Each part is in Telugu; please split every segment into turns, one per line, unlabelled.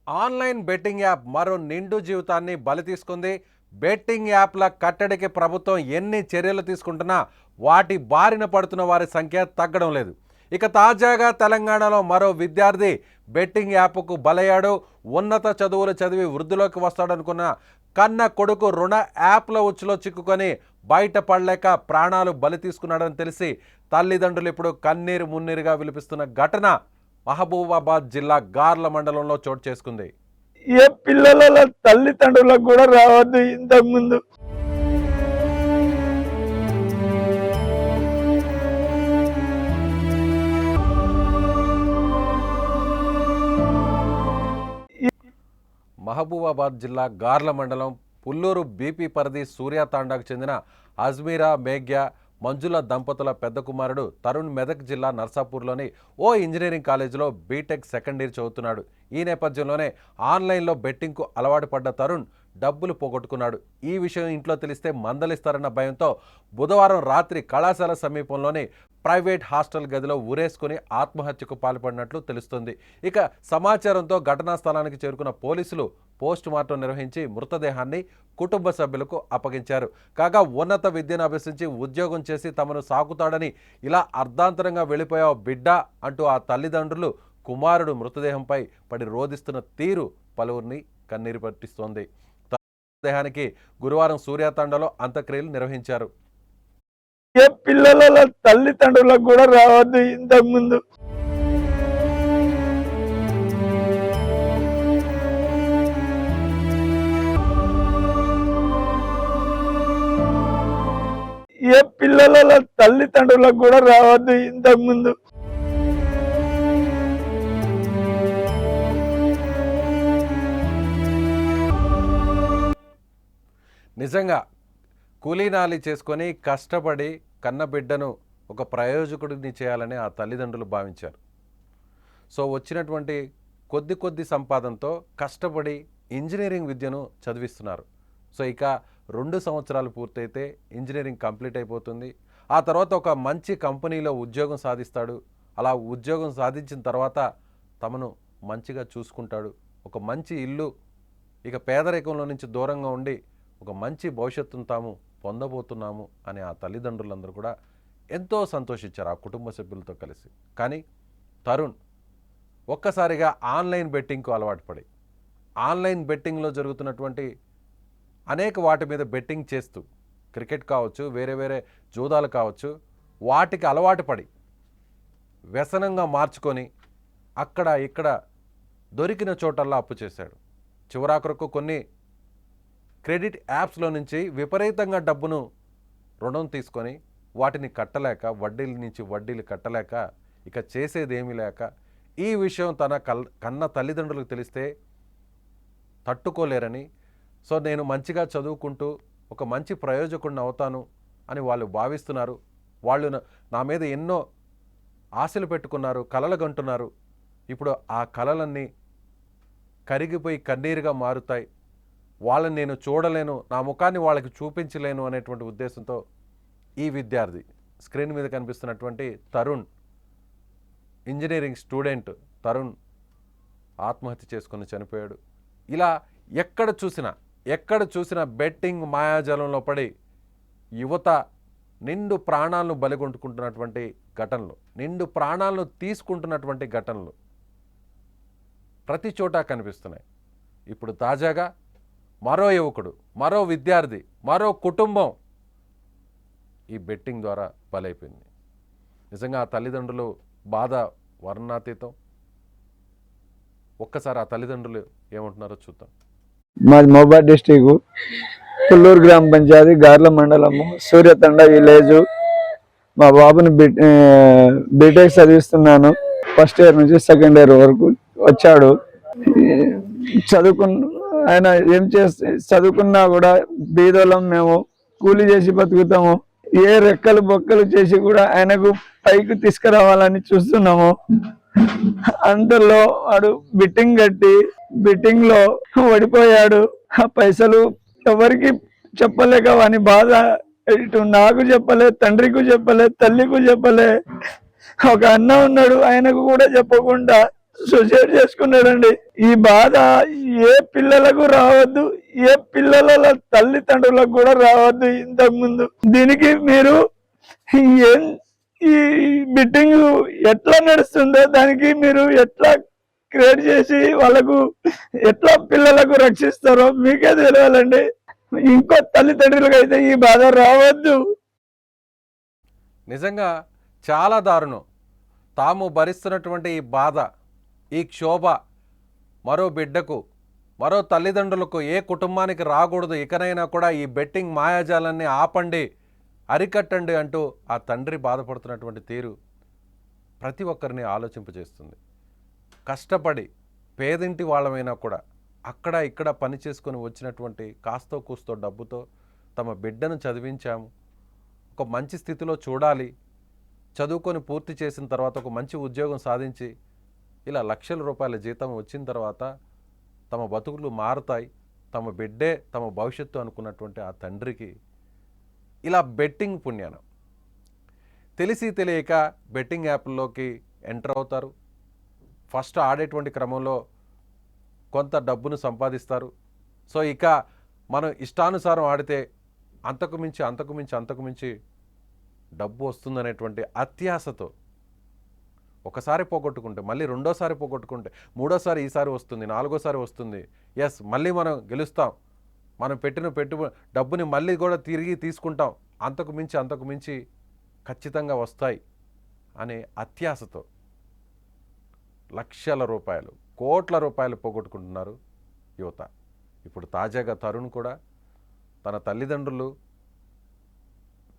ఆన్లైన్ బెట్టింగ్ యాప్ మరో నిండు జీవితాన్ని బలి తీసుకుంది. బెట్టింగ్ యాప్ల కట్టడికి ప్రభుత్వం ఎన్ని చర్యలు తీసుకుంటున్నా వాటి బారిన పడుతున్న వారి సంఖ్య తగ్గడం లేదు. ఇక తాజాగా తెలంగాణలో మరో విద్యార్థి బెట్టింగ్ యాప్కు బలయ్యాడు. ఉన్నత చదువులు చదివి వృద్ధిలోకి వస్తాడనుకున్న కన్న కొడుకు రుణ యాప్ల ఉచ్చులో చిక్కుకొని బయటపడలేక ప్రాణాలు బలి తీసుకున్నాడని తెలిసి తల్లిదండ్రులు ఇప్పుడు కన్నీరు మున్నీరుగా విలిపిస్తున్న ఘటన మహబూబాబాద్ జిల్లా గార్ల మండలంలో చోటు చేసుకుంది.
ఏ పిల్లల తల్లిదండ్రులకు కూడా రావద్దు. ఇంతకు ముందు
మహబూబాబాద్ జిల్లా గార్ల మండలం పుల్లూరు బీపీ పరిధి సూర్యాతాండాకు చెందిన అజ్మీరా మేఘ్య మంజుల దంపతుల పెద్ద కుమారుడు తరుణ్ మెదక్ జిల్లా నర్సాపూర్లోని ఓ ఇంజనీరింగ్ కాలేజీలో బీటెక్ సెకండ్ ఇయర్ చదువుతున్నాడు. ఈ నేపథ్యంలోనే ఆన్లైన్లో బెట్టింగ్కు అలవాటు పడ్డ తరుణ్ డబ్బులు పోగొట్టుకున్నాడు. ఈ విషయం ఇంట్లో తెలిస్తే మందలిస్తారన్న భయంతో బుధవారం రాత్రి కళాశాల సమీపంలోని ప్రైవేట్ హాస్టల్ గదిలో ఊరేసుకుని ఆత్మహత్యకు పాల్పడినట్లు తెలుస్తుంది. ఇక సమాచారంతో ఘటనా స్థలానికి చేరుకున్న పోలీసులు పోస్ట్ మార్టం నిర్వహించి మృతదేహాన్ని కుటుంబ సభ్యులకు అప్పగించారు. కాగా ఉన్నత విద్యను అభ్యసించి ఉద్యోగం చేసి తమను సాకుతాడని ఇలా అర్ధాంతరంగా వెళ్ళిపోయావు బిడ్డ అంటూ ఆ తల్లిదండ్రులు కుమారుడు మృతదేహంపై పడి రోధిస్తున్న తీరు పలువురిని కన్నీరు పట్టిస్తోంది. మృతదేహానికి గురువారం సూర్యాతాండలో అంత్యక్రియలు నిర్వహించారు.
ఏ పిల్లల తల్లిదండ్రులకు కూడా రావద్దు. ఇంతకు ముందు ఏ పిల్లల తల్లిదండ్రులకు కూడా రావద్దు. ఇంతకు ముందు
నిజంగా కూలీనాలి చేసుకొని కష్టపడి కన్నబిడ్డను ఒక ప్రయోజకుడిని చేయాలని ఆ తల్లిదండ్రులు భావించారు. సో వచ్చినటువంటి కొద్ది సంపాదనతో కష్టపడి ఇంజనీరింగ్ విద్యను చదివిస్తున్నారు. సో ఇక 2 సంవత్సరాలు పూర్తయితే ఇంజనీరింగ్ కంప్లీట్ అయిపోతుంది. ఆ తర్వాత ఒక మంచి కంపెనీలో ఉద్యోగం సాధిస్తాడు. అలా ఉద్యోగం సాధించిన తర్వాత తమను మంచిగా చూసుకుంటాడు. ఒక మంచి ఇల్లు, ఇక పేదరికంలో నుంచి దూరంగా ఉండి ఒక మంచి భవిష్యత్తును తాము పొందబోతున్నాము అని ఆ తల్లిదండ్రులందరూ కూడా ఎంతో సంతోషించారు ఆ కుటుంబ సభ్యులతో కలిసి. కానీ తరుణ్ ఒక్కసారిగా ఆన్లైన్ బెట్టింగ్కు అలవాటు పడి ఆన్లైన్ బెట్టింగ్లో జరుగుతున్నటువంటి అనేక వాటి మీద బెట్టింగ్ చేస్తూ క్రికెట్ కావచ్చు, వేరే జూదాలు కావచ్చు, వాటికి అలవాటు పడి వ్యసనంగా మార్చుకొని అక్కడ ఇక్కడ దొరికిన చోటల్లా అప్పు చేశాడు. చివరాఖరకు కొన్ని క్రెడిట్ యాప్స్లో నుంచి విపరీతంగా డబ్బును రుణం తీసుకొని వాటిని కట్టలేక వడ్డీల నుంచి వడ్డీలు కట్టలేక ఇక చేసేదేమీ లేక ఈ విషయం తన కన్న తల్లిదండ్రులకు తెలిస్తే తట్టుకోలేరని, సో నేను మంచిగా చదువుకుంటూ ఒక మంచి ప్రయోజకుడిని అవుతాను అని వాళ్ళు భావిస్తున్నారు. వాళ్ళు నా మీద ఎన్నో ఆశలు పెట్టుకున్నారు, కలలు కంటున్నారు. ఇప్పుడు ఆ కలలన్నీ కరిగిపోయి కన్నీరుగా మారుతాయి. వాళ్ళని నేను చూడలేను, నా ముఖాన్ని వాళ్ళకి చూపించలేను అనేటువంటి ఉద్దేశంతో ఈ విద్యార్థి స్క్రీన్ మీద కనిపిస్తున్నటువంటి తరుణ్, ఇంజనీరింగ్ స్టూడెంట్ తరుణ్ ఆత్మహత్య చేసుకొని చనిపోయాడు. ఇలా ఎక్కడ చూసినా బెట్టింగ్ మాయాజాలంలో పడి యువత నిండు ప్రాణాలను బలిగొంటుకుంటున్నటువంటి ఘటనలు, నిండు ప్రాణాలను తీసుకుంటున్నటువంటి ఘటనలు ప్రతి చోట కనిపిస్తున్నాయి. ఇప్పుడు తాజాగా మరో యువకుడు, మరో విద్యార్థి, మరో కుటుంబం ఈ బెట్టింగ్ ద్వారా బలైపోయింది. నిజంగా ఆ తల్లిదండ్రులు బాధ వర్ణాతీతం. ఒక్కసారి ఆ తల్లిదండ్రులు ఏమంటున్నారో చూద్దాం.
మాది మహబూబాబాద్ డిస్టిక్ పుల్లూరు గ్రామ పంచాయతీ గార్ల మండలము సూర్యతండ విలేజ్. మా బాబుని బీటెక్ చదివిస్తున్నాను. ఫస్ట్ ఇయర్ నుంచి సెకండ్ ఇయర్ వరకు వచ్చాడు. ఆయన ఏం చేస్తే చదువుకున్నా కూడా బీదోళం, మేము కూలి చేసి బతుకుతాము. ఏ రెక్కలు బొక్కలు చేసి కూడా ఆయనకు పైకి తీసుకురావాలని చూస్తున్నాము. అంతలో వాడు బిట్టింగ్ లో ఓడిపోయాడు. ఆ పైసలు ఎవరికి చెప్పలేక వాని బాధ ఇటు నాకు చెప్పలే, తండ్రికి చెప్పలే, తల్లికి చెప్పలే. ఒక అన్న ఉన్నాడు, ఆయనకు కూడా చెప్పకుండా సూసైడ్ చేసుకున్నాడండి. ఈ బాధ ఏ పిల్లలకు రావద్దు, ఏ పిల్లల తల్లిదండ్రులకు కూడా రావద్దు ఇంతకు ముందు. దీనికి మీరు ఏం ఈ బిట్టింగ్ ఎట్లా నడుస్తుందో దానికి మీరు ఎట్లా క్రియేట్ చేసి వాళ్ళకు ఎట్లా పిల్లలకు రక్షిస్తారో మీకే తెలియాలండి. ఇంకో తల్లిదండ్రులకు అయితే ఈ బాధ రావద్దు.
నిజంగా చాలా దారుణం. తాము భరిస్తున్నటువంటి ఈ బాధ, ఈ క్షోభ మరో బిడ్డకు, మరో తల్లిదండ్రులకు, ఏ కుటుంబానికి రాకూడదు. ఇకనైనా కూడా ఈ బెట్టింగ్ మాయాజాలాన్ని ఆపండి, అరికట్టండి అంటూ ఆ తండ్రి బాధపడుతున్నటువంటి తీరు ప్రతి ఒక్కరిని ఆలోచింపజేస్తుంది. కష్టపడి పేదింటి వాళ్ళమైనా కూడా అక్కడ ఇక్కడ పని చేసుకొని వచ్చినటువంటి కాస్తో కూస్తో డబ్బుతో తమ బిడ్డను చదివించాము, ఒక మంచి స్థితిలో చూడాలి, చదువుకొని పూర్తి చేసిన తర్వాత ఒక మంచి ఉద్యోగం సాధించి ఇలా లక్షల రూపాయల జీతం వచ్చిన తర్వాత తమ బతుకులు మారుతాయి, తమ బిడ్డే తమ భవిష్యత్తు అనుకున్నటువంటి ఆ తండ్రికి ఇలా బెట్టింగ్ పుణ్యానం తెలిసి తెలియక బెట్టింగ్ యాప్ల్లోకి ఎంటర్ అవుతారు. ఫస్ట్ ఆడేటువంటి క్రమంలో కొంత డబ్బును సంపాదిస్తారు. సో ఇక మనం ఇష్టానుసారం ఆడితే అంతకు మించి డబ్బు వస్తుందనేటువంటి అత్యాశతో ఒకసారి పోగొట్టుకుంటే మళ్ళీ రెండోసారి పోగొట్టుకుంటే మూడోసారి ఈసారి వస్తుంది, నాలుగోసారి వస్తుంది, ఎస్ మళ్ళీ మనం గెలుస్తాం, మనం పెట్టిన డబ్బుని మళ్ళీ కూడా తిరిగి తీసుకుంటాం, అంతకు మించి ఖచ్చితంగా వస్తాయి అనే అత్యాశతో లక్షల రూపాయలు, కోట్ల రూపాయలు పోగొట్టుకుంటున్నారు యువత. ఇప్పుడు తాజాగా తరుణ్ కూడా తన తల్లిదండ్రులు,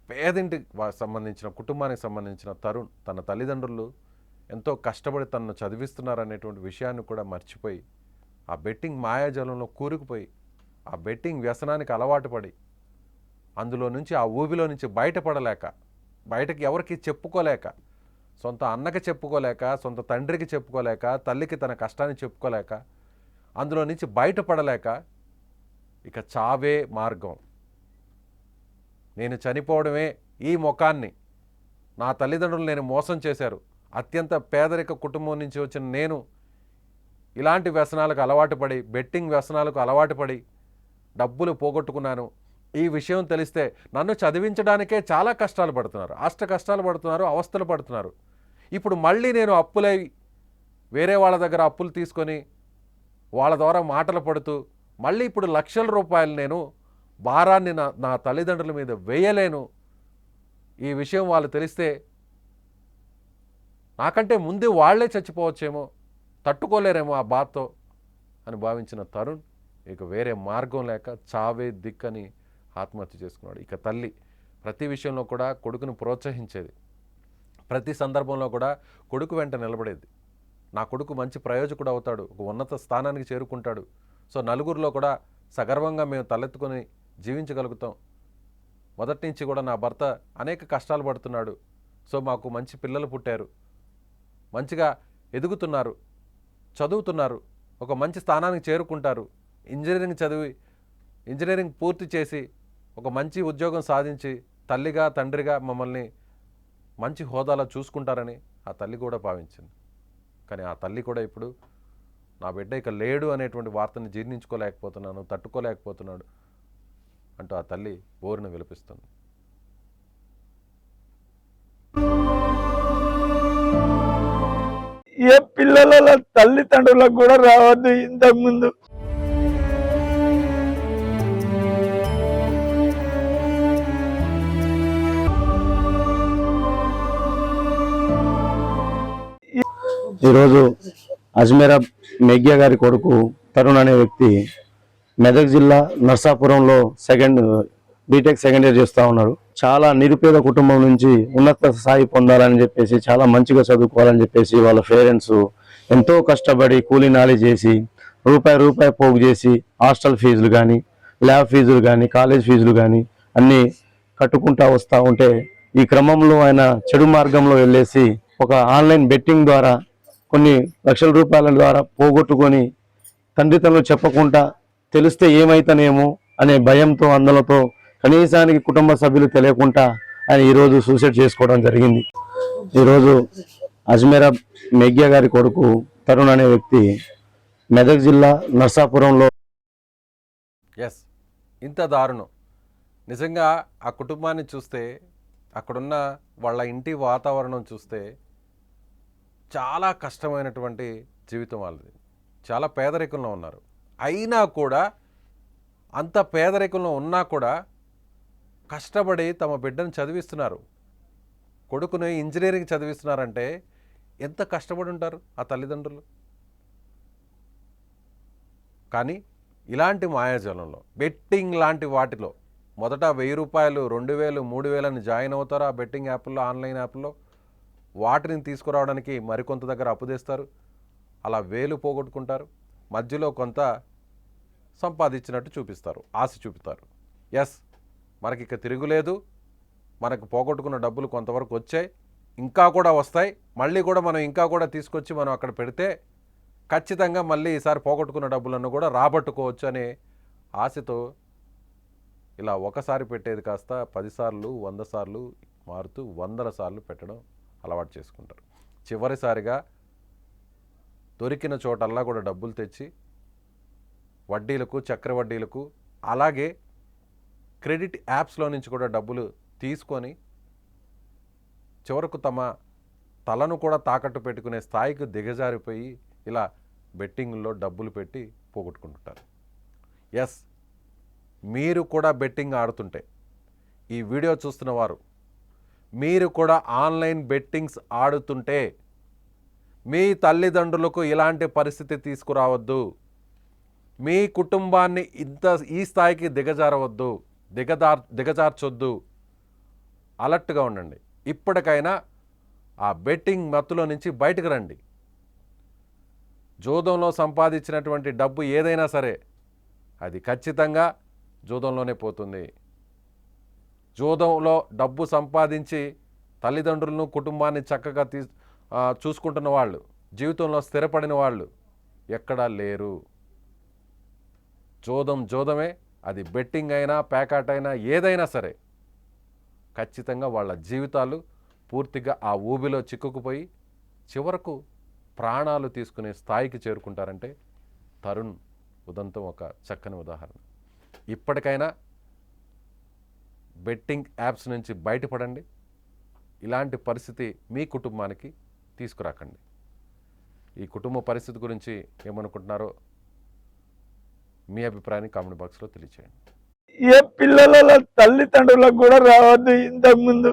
పేదింటి సంబంధించిన కుటుంబానికి సంబంధించిన తరుణ్ తన తల్లిదండ్రులు ఎంతో కష్టపడి తనను చదివిస్తున్నారనేటువంటి విషయాన్ని కూడా మర్చిపోయి ఆ బెట్టింగ్ మాయాజాలంలో కూరుకుపోయి ఆ బెట్టింగ్ వ్యసనానికి అలవాటు పడి అందులో నుంచి ఆ ఊబిలో నుంచి బయటపడలేక, బయటకి ఎవరికి చెప్పుకోలేక, సొంత అన్నకి చెప్పుకోలేక, సొంత తండ్రికి చెప్పుకోలేక, తల్లికి తన కష్టాన్ని చెప్పుకోలేక, అందులో నుంచి బయటపడలేక ఇక చావే మార్గం, నేను చనిపోవడమే ఈ ముఖాన్ని, నా తల్లిదండ్రులు నేను మోసం చేశారు, అత్యంత పేదరిక కుటుంబం నుంచి వచ్చిన నేను ఇలాంటి వ్యసనాలకు అలవాటు పడి, బెట్టింగ్ వ్యసనాలకు అలవాటు పడి డబ్బులు పోగొట్టుకున్నాను, ఈ విషయం తెలిస్తే నన్ను చదివించడానికే చాలా కష్టాలు పడుతున్నారు, కష్టాలు పడుతున్నారు, అవస్థలు పడుతున్నారు. ఇప్పుడు మళ్ళీ నేను అప్పులై వేరే వాళ్ళ దగ్గర అప్పులు తీసుకొని వాళ్ళ ద్వారా మాటలు పడుతూ మళ్ళీ ఇప్పుడు లక్షల రూపాయలు నేను భారాన్ని నా తల్లిదండ్రుల మీద వేయలేను, ఈ విషయం వాళ్ళు తెలిస్తే నాకంటే ముందే వాళ్లే చచ్చిపోవచ్చేమో, తట్టుకోలేరేమో ఆ బాధతో అని భావించిన తరుణ్ ఇక వేరే మార్గం లేక చావే దిక్కని ఆత్మహత్య చేసుకున్నాడు. ఇక తల్లి ప్రతి విషయంలో కూడా కొడుకును ప్రోత్సహించేది, ప్రతి సందర్భంలో కూడా కొడుకు వెంట నిలబడేది. నా కొడుకు మంచి ప్రయోజకుడు అవుతాడు, ఒక ఉన్నత స్థానానికి చేరుకుంటాడు, సో నలుగురిలో కూడా సగర్వంగా మేము తలెత్తుకొని జీవించగలుగుతాం, మొదటి నుంచి కూడా నా భర్త అనేక కష్టాలు పడుతున్నాడు, సో మాకు మంచి పిల్లలు పుట్టారు, మంచిగా ఎదుగుతున్నారు, చదువుతున్నారు, ఒక మంచి స్థానానికి చేరుకుంటారు, ఇంజనీరింగ్ పూర్తి చేసి ఒక మంచి ఉద్యోగం సాధించి తల్లిగా తండ్రిగా మమ్మల్ని మంచి హోదాలో చూసుకుంటారని ఆ తల్లి కూడా భావించింది. కానీ ఆ తల్లి కూడా ఇప్పుడు నా బిడ్డ ఇక లేడు అనేటువంటి వార్తని జీర్ణించుకోలేకపోతున్నాను, తట్టుకోలేకపోతున్నాడు అంటూ ఆ తల్లి బోరును విలపిస్తుంది.
ఏ పిల్లల తల్లిదండ్రులకు కూడా రావద్దు ఇంతకు ముందు.
ఈరోజు అజ్మీరా మేఘ్యా గారి కొడుకు తరుణ్ అనే వ్యక్తి మెదక్ జిల్లా నర్సాపురంలో బీటెక్ సెకండ్ ఇయర్ చేస్తూ ఉన్నాడు. చాలా నిరుపేద కుటుంబం నుంచి ఉన్నత స్థాయి పొందాలని చెప్పేసి, చాలా మంచిగా చదువుకోవాలని చెప్పేసి వాళ్ళ పేరెంట్స్ ఎంతో కష్టపడి కూలీ నాలి చేసి రూపాయి పోగు చేసి హాస్టల్ ఫీజులు కానీ, ల్యాబ్ ఫీజులు కానీ, కాలేజ్ ఫీజులు కానీ అన్నీ కట్టుకుంటా వస్తూ ఉంటే ఈ క్రమంలో ఆయన చెడు మార్గంలో వెళ్ళేసి ఒక ఆన్లైన్ బెట్టింగ్ ద్వారా కొన్ని లక్షల రూపాయల ద్వారా పోగొట్టుకొని తండ్రితనం చెప్పకుండా తెలిస్తే ఏమైతేనేమో అనే భయంతో అందలతో కనీసానికి కుటుంబ సభ్యులు తెలియకుండా ఆయన ఈరోజు సూసైడ్ చేసుకోవడం జరిగింది. ఈరోజు అజ్మీరా మేఘ్యా గారి కొడుకు తరుణ్ అనే వ్యక్తి మెదక్ జిల్లా నర్సాపురంలో
ఎస్, ఇంత దారుణం. నిజంగా ఆ కుటుంబాన్ని చూస్తే, అక్కడున్న వాళ్ళ ఇంటి వాతావరణం చూస్తే చాలా కష్టమైనటువంటి జీవితం వాళ్ళది. చాలా పేదరికంలో ఉన్నారు. అయినా కూడా, అంత పేదరికంలో ఉన్నా కూడా కష్టపడి తమ బిడ్డను చదివిస్తున్నారు. కొడుకుని ఇంజనీరింగ్ చదివిస్తున్నారంటే ఎంత కష్టపడి ఉంటారు ఆ తల్లిదండ్రులు. కానీ ఇలాంటి మాయాజాలంలో, బెట్టింగ్ లాంటి వాటిలో మొదట 1000 రూపాయలు, 2000, 3000 అని జాయిన్ అవుతారు ఆ బెట్టింగ్ యాప్ల్లో, ఆన్లైన్ యాప్ల్లో. వాటిని తీసుకురావడానికి మరికొంత దగ్గర అప్పు తెస్తారు. అలా వేలు పోగొట్టుకుంటారు. మధ్యలో కొంత సంపాదించినట్టు చూపిస్తారు, ఆశ చూపుతారు. ఎస్, మనకి ఇక తిరుగులేదు, మనకు పోగొట్టుకున్న డబ్బులు కొంతవరకు వచ్చాయి, ఇంకా కూడా వస్తాయి, మళ్ళీ కూడా మనం ఇంకా కూడా తీసుకొచ్చి మనం అక్కడ పెడితే ఖచ్చితంగా మళ్ళీ ఈసారి పోగొట్టుకున్న డబ్బులను కూడా రాబట్టుకోవచ్చు అనే ఆశతో ఇలా ఒకసారి పెట్టేది కాస్త 10 సార్లు, 100 సార్లు మారుతూ 100ల సార్లు పెట్టడం అలవాటు చేసుకుంటారు. చివరిసారిగా దొరికిన చోటల్లా కూడా డబ్బులు తెచ్చి వడ్డీలకు, చక్రవడ్డీలకు, అలాగే క్రెడిట్ యాప్స్లో నుంచి కూడా డబ్బులు తీసుకొని చివరకు తమ తలను కూడా తాకట్టు పెట్టుకునే స్థాయికి దిగజారిపోయి ఇలా బెట్టింగ్లో డబ్బులు పెట్టి పోగొట్టుకుంటుంటారు. ఎస్, మీరు కూడా బెట్టింగ్ ఆడుతుంటే, ఈ వీడియో చూస్తున్న వారు మీరు కూడా ఆన్లైన్ బెట్టింగ్స్ ఆడుతుంటే మీ తల్లిదండ్రులకు ఇలాంటి పరిస్థితి తీసుకురావద్దు. మీ కుటుంబాన్ని ఈ స్థాయికి దిగజార్చొద్దు. అలర్ట్గా ఉండండి. ఇప్పటికైనా ఆ బెట్టింగ్ మత్తులో నుంచి బయటకు రండి. జూదంలో సంపాదించినటువంటి డబ్బు ఏదైనా సరే అది ఖచ్చితంగా జూదంలోనే పోతుంది. జూదంలో డబ్బు సంపాదించి తల్లిదండ్రులను, కుటుంబాన్ని చక్కగా చూసుకుంటున్న వాళ్ళు, జీవితంలో స్థిరపడిన వాళ్ళు ఎక్కడా లేరు. జోదమే, అది బెట్టింగ్ అయినా, ప్యాకాట్ అయినా, ఏదైనా సరే ఖచ్చితంగా వాళ్ళ జీవితాలు పూర్తిగా ఆ ఊబిలో చిక్కుకుపోయి చివరకు ప్రాణాలు తీసుకునే స్థాయికి చేరుకుంటారంటే తరుణ్ ఉదంతం ఒక చక్కని ఉదాహరణ. ఇప్పటికైనా బెట్టింగ్ యాప్స్ నుంచి బయటపడండి. ఇలాంటి పరిస్థితి మీ కుటుంబానికి తీసుకురాకండి. ఈ కుటుంబ పరిస్థితి గురించి ఏమనుకుంటున్నారో మీ అభిప్రాయాన్ని కామెంట్ బాక్స్లో తెలియచేయండి.
ఏ పిల్లల తల్లిదండ్రులకు కూడా రావద్దు ఇంతకు ముందు.